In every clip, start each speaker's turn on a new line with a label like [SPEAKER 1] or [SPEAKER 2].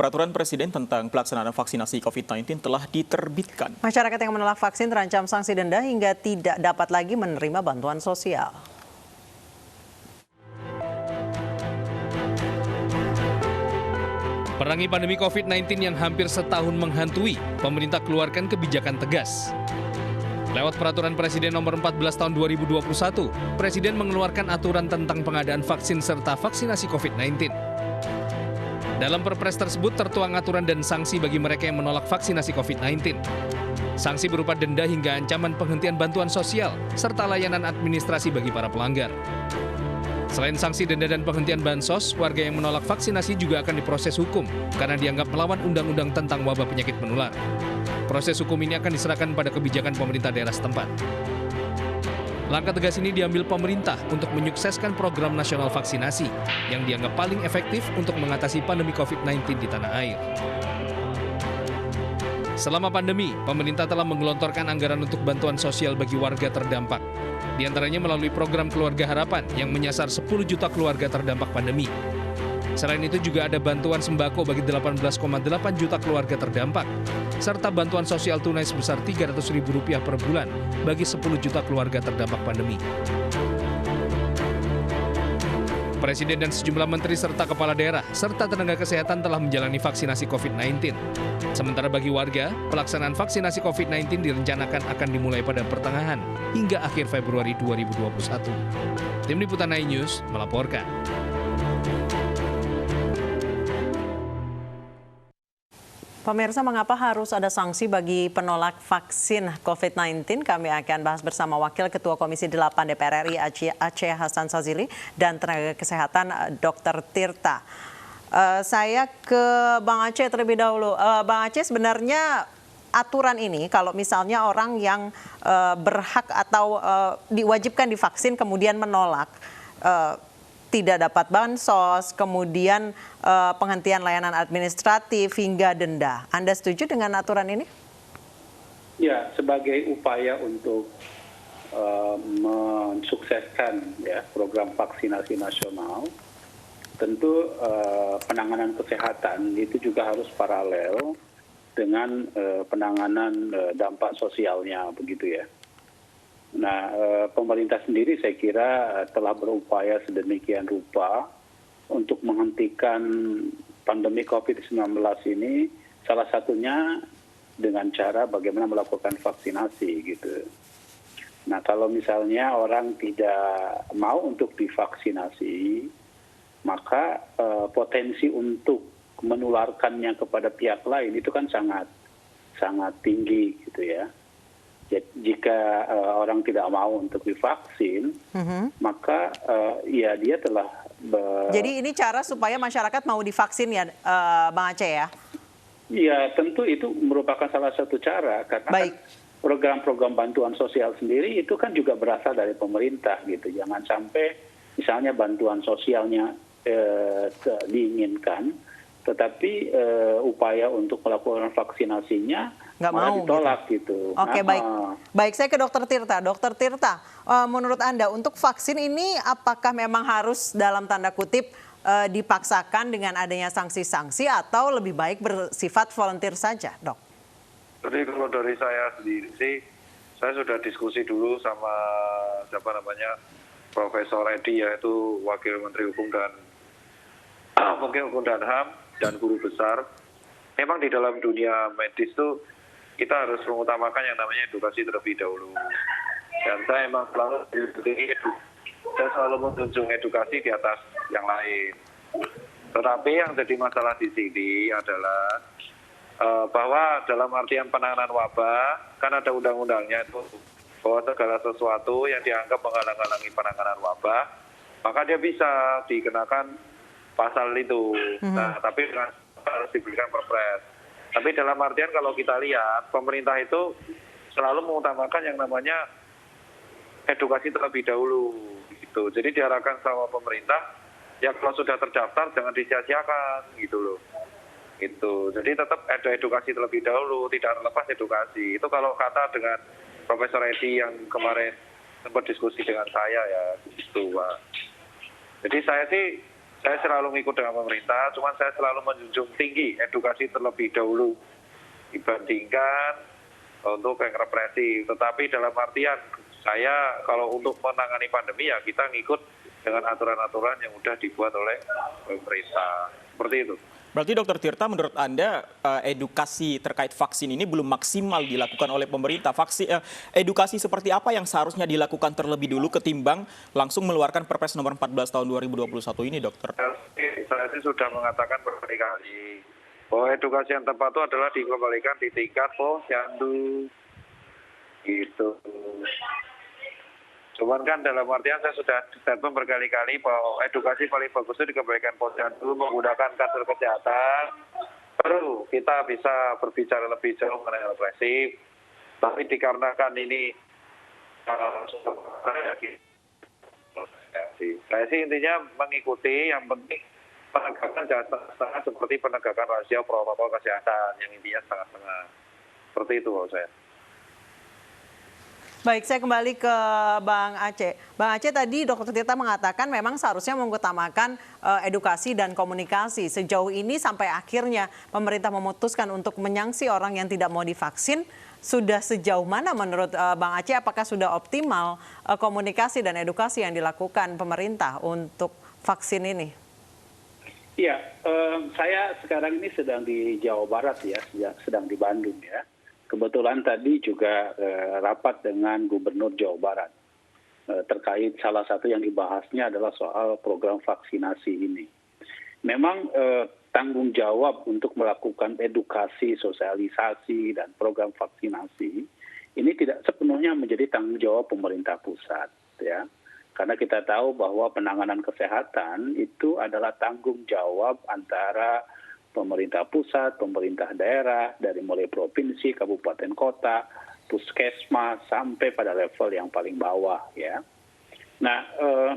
[SPEAKER 1] Peraturan Presiden tentang pelaksanaan vaksinasi COVID-19 telah diterbitkan.
[SPEAKER 2] Masyarakat yang menolak vaksin terancam sanksi denda hingga tidak dapat lagi menerima bantuan sosial.
[SPEAKER 3] Perangi pandemi COVID-19 yang hampir setahun menghantui, pemerintah keluarkan kebijakan tegas. Lewat Peraturan Presiden Nomor 14 Tahun 2021, Presiden mengeluarkan aturan tentang pengadaan vaksin serta vaksinasi COVID-19. Dalam Perpres tersebut tertuang aturan dan sanksi bagi mereka yang menolak vaksinasi COVID-19. Sanksi berupa denda hingga ancaman penghentian bantuan sosial, serta layanan administrasi bagi para pelanggar. Selain sanksi denda dan penghentian bansos, warga yang menolak vaksinasi juga akan diproses hukum karena dianggap melawan undang-undang tentang wabah penyakit menular. Proses hukum ini akan diserahkan pada kebijakan pemerintah daerah setempat. Langkah tegas ini diambil pemerintah untuk menyukseskan program nasional vaksinasi yang dianggap paling efektif untuk mengatasi pandemi COVID-19 di tanah air. Selama pandemi, pemerintah telah menggelontorkan anggaran untuk bantuan sosial bagi warga terdampak. Di antaranya melalui program Keluarga Harapan yang menyasar 10 juta keluarga terdampak pandemi. Selain itu juga ada bantuan sembako bagi 18,8 juta keluarga terdampak, serta bantuan sosial tunai sebesar Rp300.000 per bulan bagi 10 juta keluarga terdampak pandemi. Presiden dan sejumlah menteri serta kepala daerah serta tenaga kesehatan telah menjalani vaksinasi COVID-19. Sementara bagi warga, pelaksanaan vaksinasi COVID-19 direncanakan akan dimulai pada pertengahan hingga akhir Februari 2021. Tim Liputan iNews melaporkan.
[SPEAKER 2] Pemirsa, mengapa harus ada sanksi bagi penolak vaksin COVID-19? Kami akan bahas bersama Wakil Ketua Komisi 8 DPR RI Aceh Hasan Sazili dan tenaga kesehatan Dr. Tirta. Saya ke Bang Aceh terlebih dahulu. Bang Aceh, sebenarnya aturan ini kalau misalnya orang yang berhak atau diwajibkan divaksin kemudian menolak, tidak dapat bansos, kemudian penghentian layanan administratif hingga denda. Anda setuju dengan aturan ini?
[SPEAKER 4] Ya, sebagai upaya untuk mensukseskan ya program vaksinasi nasional, tentu penanganan kesehatan itu juga harus paralel dengan penanganan dampak sosialnya, begitu ya. Nah, pemerintah sendiri saya kira telah berupaya sedemikian rupa untuk menghentikan pandemi COVID-19 ini, salah satunya dengan cara bagaimana melakukan vaksinasi gitu. Nah, kalau misalnya orang tidak mau untuk divaksinasi, maka potensi untuk menularkannya kepada pihak lain itu kan sangat tinggi gitu ya. Jika orang tidak mau untuk divaksin, maka ya dia telah.
[SPEAKER 2] Jadi ini cara supaya masyarakat mau divaksin ya, Bang Aceh ya?
[SPEAKER 4] Ya, tentu itu merupakan salah satu cara karena kan program-program bantuan sosial sendiri itu kan juga berasal dari pemerintah gitu. Jangan sampai misalnya bantuan sosialnya diinginkan, tetapi upaya untuk melakukan vaksinasinya
[SPEAKER 2] nggak
[SPEAKER 4] malah
[SPEAKER 2] mau
[SPEAKER 4] ditolak gitu.
[SPEAKER 2] Oke, baik. Saya ke Dr. Tirta. Dr. Tirta, menurut Anda untuk vaksin ini apakah memang harus dalam tanda kutip dipaksakan dengan adanya sanksi-sanksi atau lebih baik bersifat volunteer saja, Dok?
[SPEAKER 5] Jadi kalau dari saya sendiri sih, saya sudah diskusi dulu sama Profesor Edi, yaitu Wakil Menteri Hukum dan HAM dan guru besar. Memang di dalam dunia medis tuh kita harus mengutamakan yang namanya edukasi terlebih dahulu. Dan saya memang selalu menjunjung edukasi di atas yang lain. Tetapi yang jadi masalah di sini adalah bahwa dalam artian penanganan wabah, kan ada undang-undangnya itu, bahwa segala sesuatu yang dianggap menghalang-halangi penanganan wabah, maka dia bisa dikenakan pasal itu. Nah, tapi harus diberikan perpres. Tapi dalam artian kalau kita lihat, pemerintah itu selalu mengutamakan yang namanya edukasi terlebih dahulu. Gitu. Jadi diarahkan sama pemerintah, ya kalau sudah terdaftar jangan disia-siakan gitu loh. Gitu. Jadi tetap ada edukasi terlebih dahulu, tidak terlepas edukasi. Itu kalau kata dengan Profesor Edi yang kemarin sempat diskusi dengan saya ya, gitu Pak. Jadi saya sih saya selalu ngikut dengan pemerintah, cuman saya selalu menjunjung tinggi edukasi terlebih dahulu dibandingkan untuk yang represif. Tetapi dalam artian saya kalau untuk menangani pandemi ya kita ngikut dengan aturan-aturan yang sudah dibuat oleh pemerintah. Seperti itu.
[SPEAKER 1] Berarti Dr. Tirta, menurut Anda edukasi terkait vaksin ini belum maksimal dilakukan oleh pemerintah. Edukasi seperti apa yang seharusnya dilakukan terlebih dulu ketimbang langsung mengeluarkan Perpres nomor 14 tahun 2021 ini, Dokter?
[SPEAKER 5] Saya sih sudah mengatakan berkali-kali bahwa edukasi yang tepat itu adalah dikembalikan di tingkat posyandu. Gitu. Cuman kan dalam artian saya sudah statement berkali-kali bahwa edukasi paling bagus itu dikembalikan posyandu menggunakan kader kesehatan. Baru kita bisa berbicara lebih jauh mengenai represif. Tapi dikarenakan ini saya sih intinya mengikuti, yang penting penegakan jangan seperti penegakan rasio protokol kesehatan yang intinya setengah-setengah. Seperti itu kalau saya.
[SPEAKER 2] Baik, saya kembali ke Bang Aceh. Bang Aceh, tadi Dr. Tirta mengatakan memang seharusnya mengutamakan edukasi dan komunikasi. Sejauh ini sampai akhirnya pemerintah memutuskan untuk menyangsi orang yang tidak mau divaksin, sudah sejauh mana menurut Bang Aceh? Apakah sudah optimal komunikasi dan edukasi yang dilakukan pemerintah untuk vaksin ini?
[SPEAKER 4] Iya, saya sekarang ini sedang di Jawa Barat ya, sedang di Bandung ya. Kebetulan tadi juga rapat dengan Gubernur Jawa Barat terkait salah satu yang dibahasnya adalah soal program vaksinasi ini. Memang tanggung jawab untuk melakukan edukasi, sosialisasi, dan program vaksinasi ini tidak sepenuhnya menjadi tanggung jawab pemerintah pusat, ya. Karena kita tahu bahwa penanganan kesehatan itu adalah tanggung jawab antara pemerintah pusat, pemerintah daerah, dari mulai provinsi, kabupaten, kota, puskesmas, sampai pada level yang paling bawah, ya. Nah,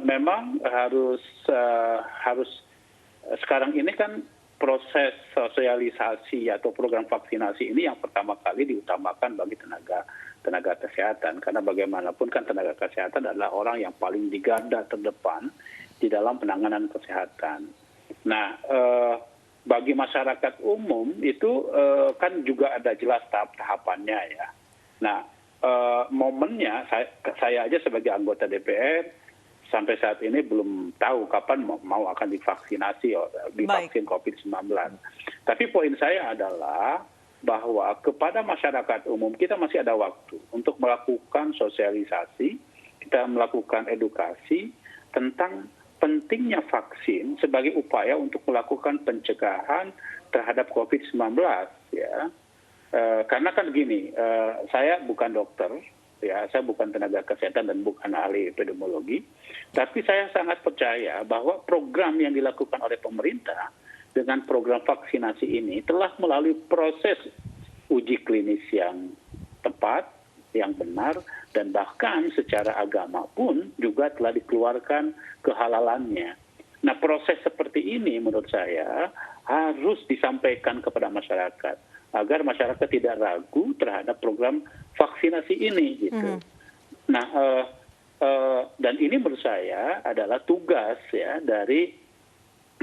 [SPEAKER 4] memang harus sekarang ini kan proses sosialisasi atau program vaksinasi ini yang pertama kali diutamakan bagi tenaga kesehatan, karena bagaimanapun kan tenaga kesehatan adalah orang yang paling di garda terdepan di dalam penanganan kesehatan. Nah, bagi masyarakat umum itu kan juga ada jelas tahap-tahapannya ya. Nah, momennya saya aja sebagai anggota DPR sampai saat ini belum tahu kapan mau akan divaksinasi divaksin COVID-19. Tapi poin saya adalah bahwa kepada masyarakat umum kita masih ada waktu untuk melakukan sosialisasi, kita melakukan edukasi tentang pentingnya vaksin sebagai upaya untuk melakukan pencegahan terhadap COVID-19 ya. Karena kan begini, saya bukan dokter, ya, saya bukan tenaga kesehatan dan bukan ahli epidemiologi, tapi saya sangat percaya bahwa program yang dilakukan oleh pemerintah dengan program vaksinasi ini telah melalui proses uji klinis yang tepat, yang benar, dan bahkan secara agama pun juga telah dikeluarkan kehalalannya. Nah, proses seperti ini menurut saya harus disampaikan kepada masyarakat agar masyarakat tidak ragu terhadap program vaksinasi ini gitu. Nah, dan ini menurut saya adalah tugas ya dari,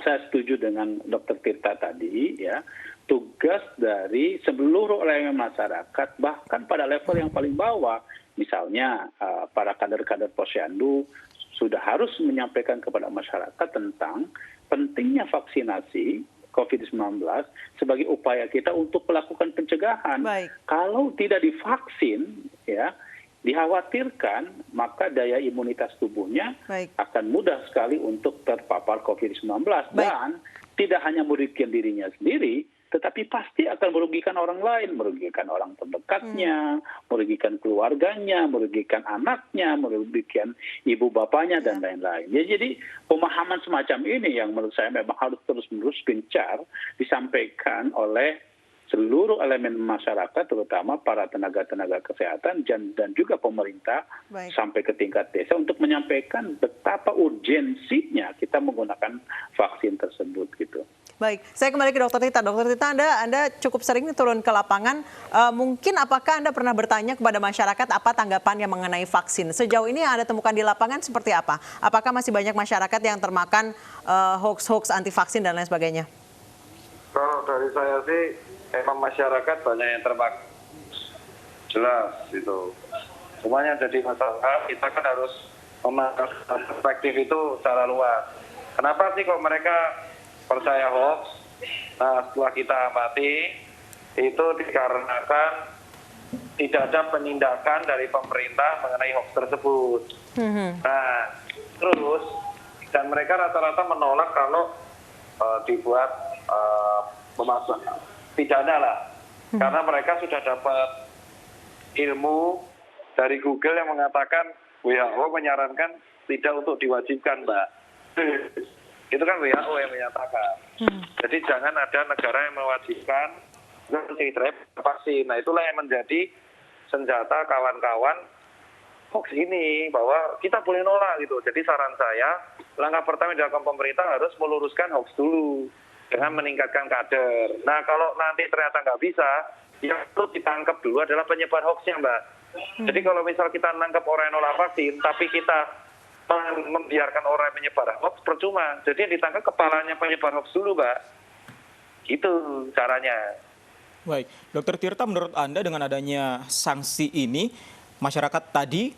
[SPEAKER 4] saya setuju dengan Dr. Tirta tadi ya, tugas dari seluruh elemen masyarakat, bahkan pada level yang paling bawah, misalnya para kader-kader posyandu sudah harus menyampaikan kepada masyarakat tentang pentingnya vaksinasi COVID-19 sebagai upaya kita untuk melakukan pencegahan.
[SPEAKER 2] Baik.
[SPEAKER 4] Kalau tidak divaksin, ya, dikhawatirkan maka daya imunitas tubuhnya akan mudah sekali untuk terpapar COVID-19 dan tidak hanya merugikan dirinya sendiri, tetapi pasti akan merugikan orang lain, merugikan orang terdekatnya, merugikan keluarganya, merugikan anaknya, merugikan ibu bapaknya, dan lain-lain. Ya, jadi pemahaman semacam ini yang menurut saya memang harus terus-menerus gencar disampaikan oleh seluruh elemen masyarakat, terutama para tenaga-tenaga kesehatan dan juga pemerintah sampai ke tingkat desa untuk menyampaikan betapa urgensinya kita menggunakan vaksin tersebut gitu.
[SPEAKER 2] Baik, saya kembali ke Dokter Tita. Dokter Tita, Anda cukup sering turun ke lapangan. Mungkin apakah Anda pernah bertanya kepada masyarakat apa tanggapannya mengenai vaksin? Sejauh ini yang Anda temukan di lapangan seperti apa? Apakah masih banyak masyarakat yang termakan hoax-hoax anti vaksin dan lain sebagainya?
[SPEAKER 5] Kalau dari saya sih, emang masyarakat banyak yang termakan. Jelas itu. Semuanya jadi masalah, kita kan harus memandang perspektif itu secara luas. Kenapa sih kok mereka percaya hoax? Nah, setelah kita amati, itu dikarenakan tidak ada penindakan dari pemerintah mengenai hoax tersebut. Nah, terus, dan mereka rata-rata menolak kalau dibuat pidana lah. Karena mereka sudah dapat ilmu dari Google yang mengatakan WHO menyarankan tidak untuk diwajibkan, Mbak. Itu kan WHO yang menyatakan. Jadi jangan ada negara yang mewajibkan vaksin. Nah, itulah yang menjadi senjata kawan-kawan hoax ini, bahwa kita boleh nolak gitu. Jadi saran saya, langkah pertama yang dilakukan pemerintah harus meluruskan hoax dulu dengan meningkatkan kader. Nah, kalau nanti ternyata nggak bisa, yang perlu ditangkap dulu adalah penyebar hoaxnya, Mbak. Jadi kalau misal kita nangkap orang yang nolak vaksin, tapi kita membiarkan orang yang menyebar hoax, percuma. Jadi yang ditangkap kepalanya penyebar hoax dulu, Mbak. Itu caranya.
[SPEAKER 1] Baik, Dokter Tirta, menurut Anda dengan adanya sanksi ini, masyarakat tadi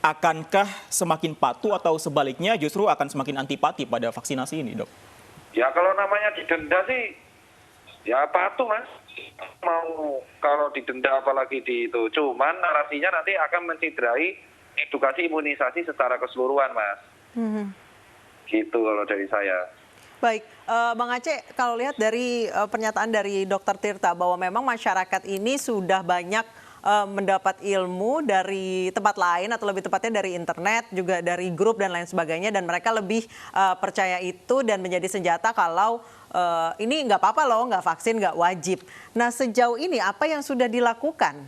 [SPEAKER 1] akankah semakin patuh atau sebaliknya justru akan semakin antipati pada vaksinasi ini, Dok?
[SPEAKER 5] Ya kalau namanya didenda sih, ya patuh, Mas. Mau kalau didenda apalagi di itu. Cuman narasinya nanti akan menciderai edukasi imunisasi secara keseluruhan, Mas. Gitu kalau dari saya.
[SPEAKER 2] Baik, Bang Aceh, kalau lihat dari pernyataan dari Dokter Tirta bahwa memang masyarakat ini sudah banyak mendapat ilmu dari tempat lain atau lebih tepatnya dari internet, juga dari grup dan lain sebagainya, dan mereka lebih percaya itu dan menjadi senjata kalau ini nggak apa-apa loh, nggak vaksin, nggak wajib. Nah, sejauh ini apa yang sudah dilakukan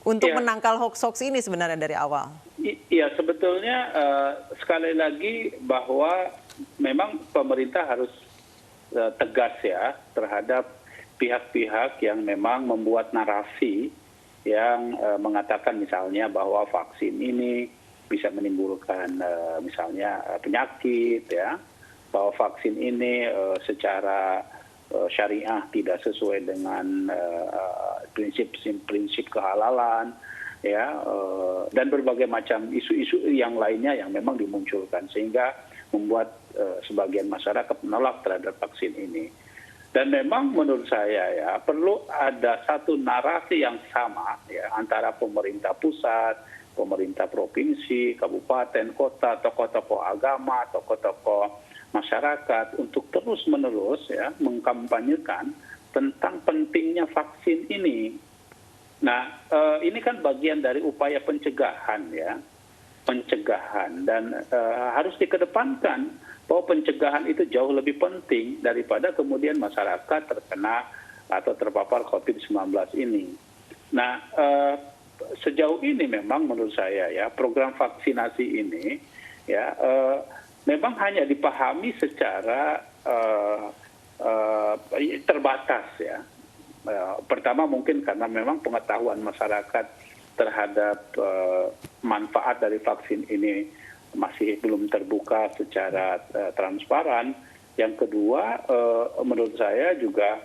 [SPEAKER 2] untuk menangkal hoax-hoax ini sebenarnya dari awal?
[SPEAKER 4] Iya, sebetulnya sekali lagi bahwa memang pemerintah harus tegas ya terhadap pihak-pihak yang memang membuat narasi yang mengatakan misalnya bahwa vaksin ini bisa menimbulkan misalnya penyakit ya, bahwa vaksin ini secara syariah tidak sesuai dengan prinsip kehalalan ya, dan berbagai macam isu-isu yang lainnya yang memang dimunculkan sehingga membuat sebagian masyarakat menolak terhadap vaksin ini. Dan memang menurut saya ya perlu ada satu narasi yang sama ya antara pemerintah pusat, pemerintah provinsi, kabupaten, kota, tokoh-tokoh agama, tokoh-tokoh masyarakat untuk terus-menerus ya mengkampanyekan tentang pentingnya vaksin ini. Nah, ini kan bagian dari upaya pencegahan ya, pencegahan, dan harus dikedepankan bahwa pencegahan itu jauh lebih penting daripada kemudian masyarakat terkena atau terpapar COVID-19 ini. Nah, sejauh ini memang menurut saya ya program vaksinasi ini ya memang hanya dipahami secara terbatas ya. Pertama mungkin karena memang pengetahuan masyarakat terhadap manfaat dari vaksin ini masih belum terbuka secara transparan. Yang kedua, menurut saya juga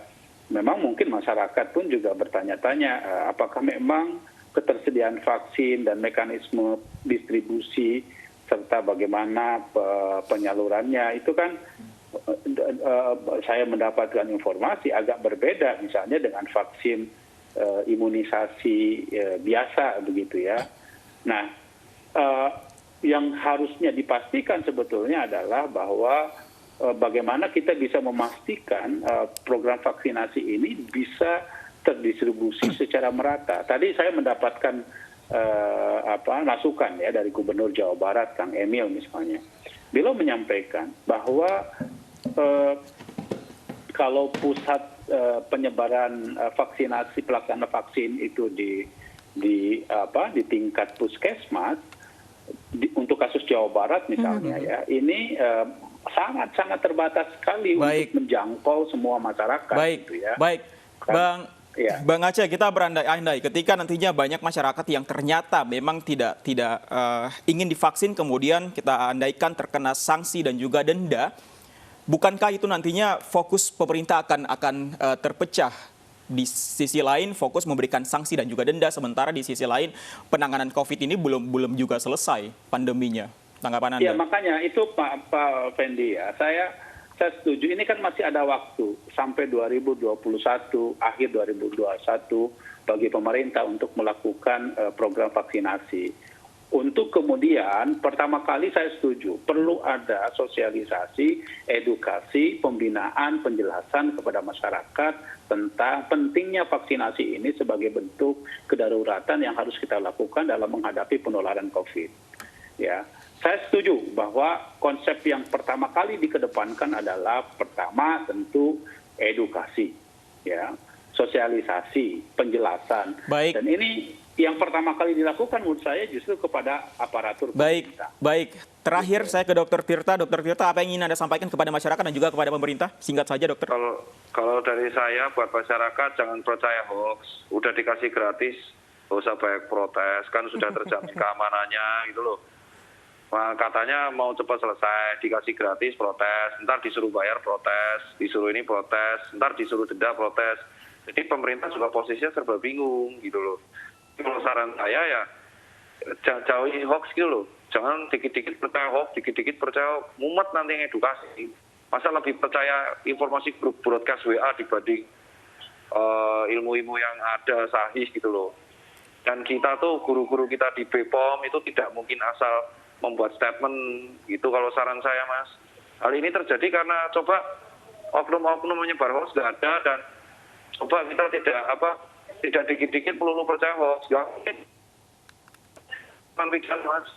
[SPEAKER 4] memang mungkin masyarakat pun juga bertanya-tanya apakah memang ketersediaan vaksin dan mekanisme distribusi serta bagaimana penyalurannya itu kan saya mendapatkan informasi agak berbeda misalnya dengan vaksin imunisasi biasa begitu ya. Nah, yang harusnya dipastikan sebetulnya adalah bahwa bagaimana kita bisa memastikan program vaksinasi ini bisa terdistribusi secara merata. Tadi saya mendapatkan masukan ya dari Gubernur Jawa Barat Kang Emil misalnya. Beliau menyampaikan bahwa kalau pusat penyebaran vaksinasi pelaksana vaksin itu di tingkat puskesmas untuk kasus Jawa Barat misalnya ya, ini sangat terbatas sekali
[SPEAKER 1] Baik.
[SPEAKER 4] untuk menjangkau semua masyarakat.
[SPEAKER 1] Baik,
[SPEAKER 4] gitu ya.
[SPEAKER 1] baik.
[SPEAKER 4] Iya.
[SPEAKER 1] Bang Aceh, kita berandai-andai ketika nantinya banyak masyarakat yang ternyata memang tidak ingin divaksin, kemudian kita andaikan terkena sanksi dan juga denda, bukankah itu nantinya fokus pemerintah akan terpecah? Di sisi lain fokus memberikan sanksi dan juga denda, sementara di sisi lain penanganan COVID ini belum juga selesai pandeminya. Tanggapan Anda?
[SPEAKER 4] Ya, makanya itu Pak Fendi ya, saya setuju. Ini kan masih ada waktu sampai 2021, akhir 2021 bagi pemerintah untuk melakukan program vaksinasi. Untuk kemudian, pertama kali saya setuju, perlu ada sosialisasi, edukasi, pembinaan, penjelasan kepada masyarakat tentang pentingnya vaksinasi ini sebagai bentuk kedaruratan yang harus kita lakukan dalam menghadapi penularan COVID. Ya, saya setuju bahwa konsep yang pertama kali dikedepankan adalah pertama tentu edukasi, ya, sosialisasi, penjelasan.
[SPEAKER 1] Baik.
[SPEAKER 4] Dan ini yang pertama kali dilakukan menurut saya justru kepada aparatur pemerintah.
[SPEAKER 1] Baik. Terakhir saya ke Dr. Tirta. Dr. Tirta, apa yang ingin Anda sampaikan kepada masyarakat dan juga kepada pemerintah? Singkat saja, Dokter.
[SPEAKER 5] Kalau dari saya buat masyarakat jangan percaya hoax. Udah dikasih gratis, nggak usah banyak protes. Kan sudah terjamin keamanannya gitu loh. Nah, katanya mau cepat selesai, dikasih gratis protes, ntar disuruh bayar protes, disuruh ini protes, ntar disuruh denda protes. Jadi pemerintah juga posisinya serba bingung gitu loh. Kalau saran saya ya jauhi hoax gitu loh. Jangan dikit-dikit percaya hoax, dikit-dikit percaya mumet nanti edukasi. Masa lebih percaya informasi grup broadcast WA dibanding ilmu-ilmu yang ada sahih gitu loh. Dan kita tuh guru-guru kita di BPOM itu tidak mungkin asal membuat statement gitu kalau saran saya, Mas. Hal ini terjadi karena coba oknum-oknum menyebar hoax nggak ada, dan coba kita tidak dikit-dikit perlu percaya hoax. Nggak mungkin. Mas.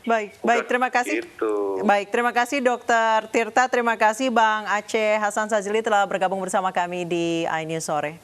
[SPEAKER 2] Baik, terima kasih.
[SPEAKER 5] Gitu.
[SPEAKER 2] Baik, terima kasih Dr. Tirta, terima kasih Bang Aceh Hasan Sazili telah bergabung bersama kami di iNews Sore.